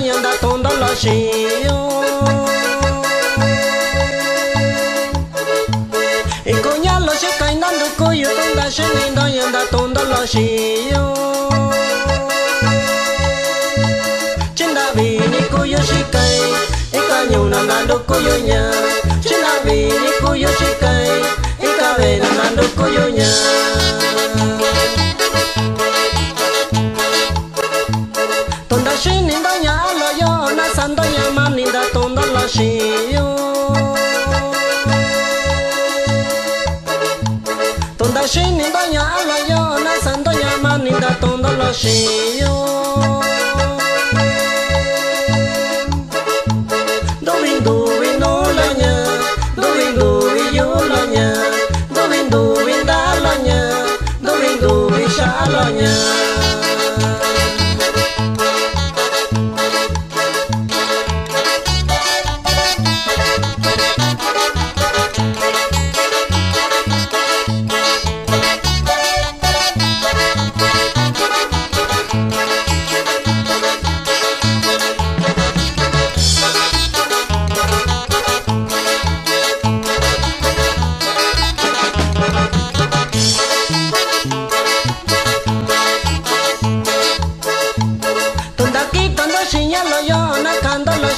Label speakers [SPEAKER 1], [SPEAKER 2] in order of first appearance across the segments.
[SPEAKER 1] yanda tondo lo shio e conya lo shi kai nan du ko yu tonda shi ni do yanda tondo lo shio chinda vi ni ko yu shi kai e ka nyu nan du ko yu nya chinda vi ni ko yu shi kai e ka ve nan du ko yu nya Shini da nya lo yo na san do nya ma ni da ton da lo shi yo ton da shini da nya lo yo na san do nya ma ni da ton da lo shi yo do vi no la nya do vi yo la nya do vi da la nya do vi sha la nya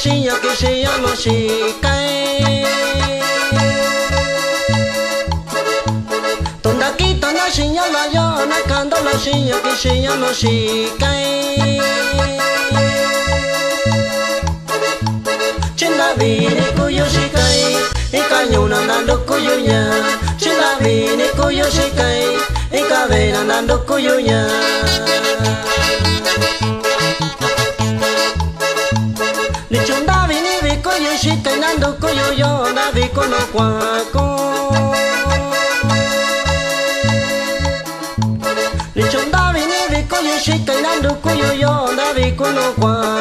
[SPEAKER 1] Shinya que shinya no shikai Tonda kita na shinya la yo na kando la shinya que shinya no shikai Chinda vi ni kuyo shikai Ika nyuna nando kuyo nya Chinda vi ni kuyo shikai Ika vena nando kuyo nya Ni chunda vi ni vi kuyo shikai nando kuyo yo na vi kono kwa ko Ni chunda vi ni vi kuyo shikai nando kuyo yo na vi kono kwa